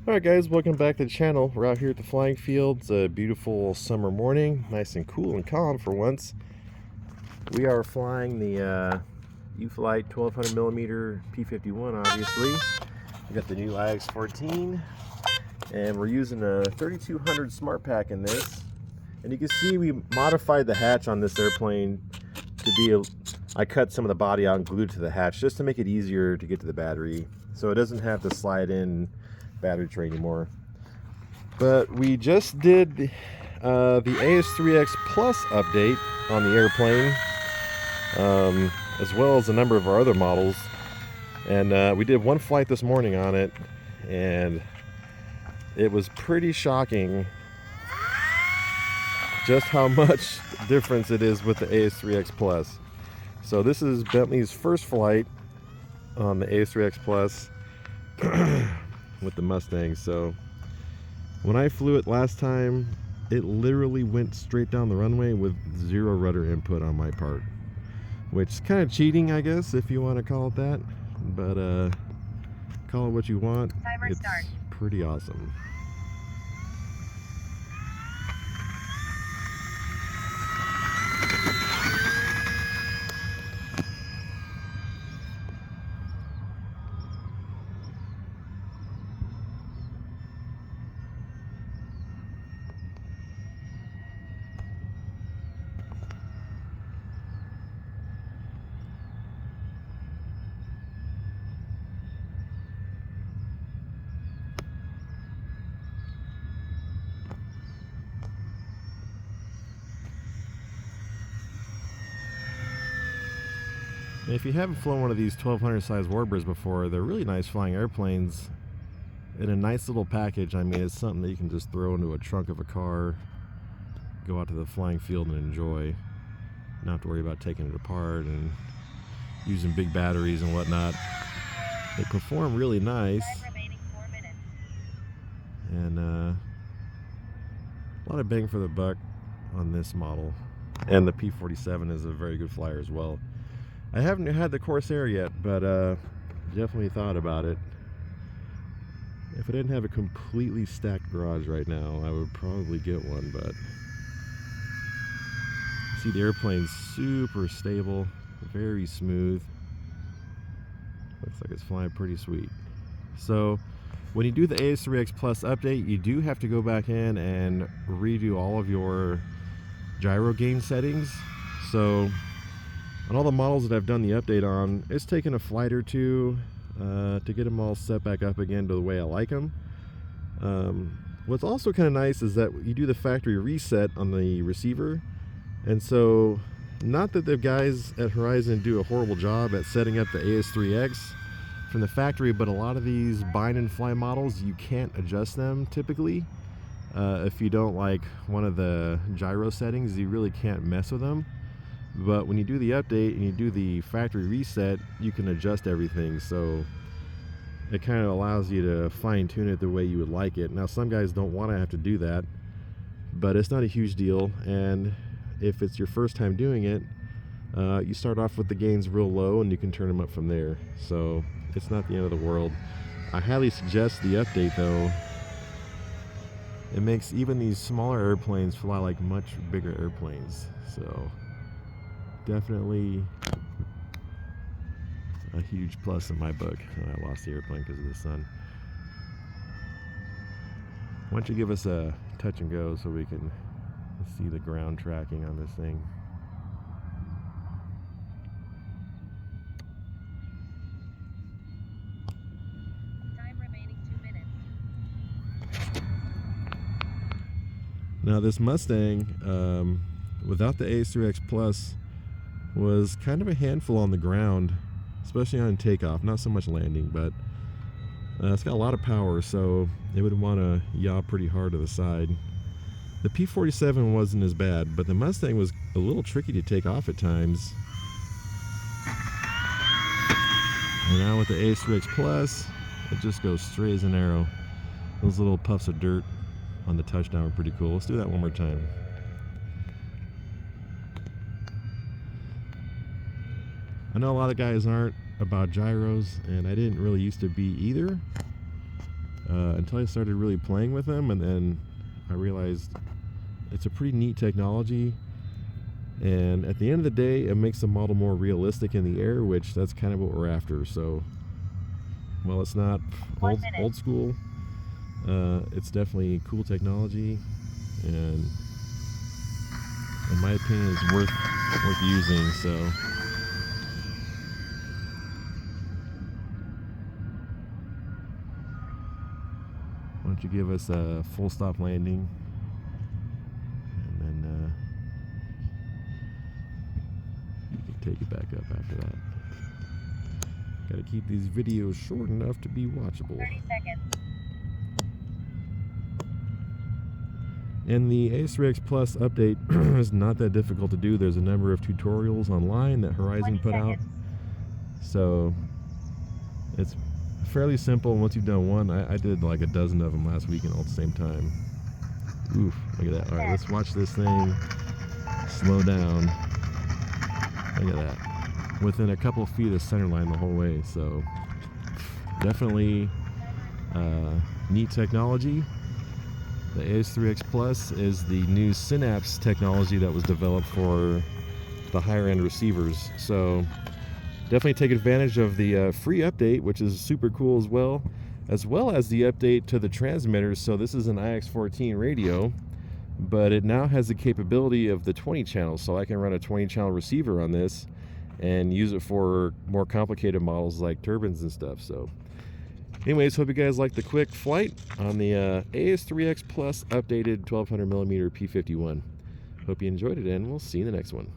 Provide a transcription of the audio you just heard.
Alright guys, welcome back to the channel. We're out here at the flying field. It's a beautiful summer morning, nice and cool and calm for once. We are flying the E-Flite 1200mm P-51, obviously. We got the new IX-14, and we're using a 3200 Smart Pack in this. And you can see we modified the hatch on this airplane to be I cut some of the body out and glued it to the hatch just to make it easier to get to the battery, so it doesn't have to slide in battery tray anymore. But we just did the As3X Plus update on the airplane, as well as a number of our other models, and we did one flight this morning on it, and it was pretty shocking just how much difference it is with the As3X Plus. So this is Bentley's first flight on the As3X Plus with the Mustang. So when I flew it last time, it literally went straight down the runway with zero rudder input on my part, which is kind of cheating, I guess, if you want to call it that. But call it what you want. It's pretty awesome. If you haven't flown one of these 1200 size Warbirds before, they're really nice flying airplanes in a nice little package. I mean, it's something that you can just throw into a trunk of a car, go out to the flying field and enjoy. Not have to worry about taking it apart and using big batteries and whatnot. They perform really nice, and a lot of bang for the buck on this model. And the P-47 is a very good flyer as well. I haven't had the Corsair yet, but definitely thought about it. If I didn't have a completely stacked garage right now, I would probably get one. But see, the airplane's super stable, very smooth. Looks like it's flying pretty sweet. So when you do the As3X Plus update, you do have to go back in and redo all of your gyro gain settings. So on all the models that I've done the update on, it's taken a flight or two to get them all set back up again to the way I like them. What's also kind of nice is that you do the factory reset on the receiver, and so not that the guys at Horizon do a horrible job at setting up the As3X from the factory, but a lot of these bind and fly models, you can't adjust them typically. If you don't like one of the gyro settings, you really can't mess with them. But when you do the update and you do the factory reset, you can adjust everything, so it kind of allows you to fine-tune it the way you would like it. Now, some guys don't want to have to do that, but it's not a huge deal. And if it's your first time doing it, you start off with the gains real low and you can turn them up from there, so it's not the end of the world. I highly suggest the update, though. It makes even these smaller airplanes fly like much bigger airplanes, so definitely a huge plus in my book. I lost the airplane because of the sun. Why don't you give us a touch and go so we can see the ground tracking on this thing. Time remaining 2 minutes. Now this Mustang, without the As3X Plus, was kind of a handful on the ground, especially on takeoff. Not so much landing, but it's got a lot of power, so it would want to yaw pretty hard to the side. The P-47 wasn't as bad, but the Mustang was a little tricky to take off at times. And now with the As3X Plus, it just goes straight as an arrow. Those little puffs of dirt on the touchdown were pretty cool. Let's do that one more time. I know a lot of guys aren't about gyros, and I didn't really used to be either. until I started really playing with them, and then I realized it's a pretty neat technology. And at the end of the day, it makes the model more realistic in the air, which that's kind of what we're after. So, well, it's not old school. It's definitely cool technology, and in my opinion, it's worth using. So, why don't you give us a full stop landing, and then you can take it back up after that. Got to keep these videos short enough to be watchable. 30 seconds. And the As3X Plus update is not that difficult to do. There's a number of tutorials online that Horizon put out. So it's fairly simple. Once you've done one, I did like a dozen of them last weekend all at the same time. Oof, look at that. All right, let's watch this thing slow down. Look at that. Within a couple of feet of center line the whole way. So definitely neat technology. The As3X Plus is the new Synapse technology that was developed for the higher end receivers. So definitely take advantage of the free update, which is super cool as well as the update to the transmitters. So this is an IX14 radio, but it now has the capability of the 20 channels. So I can run a 20 channel receiver on this and use it for more complicated models like turbines and stuff. So anyways, hope you guys liked the quick flight on the As3X Plus updated 1200mm P-51. Hope you enjoyed it, and we'll see you in the next one.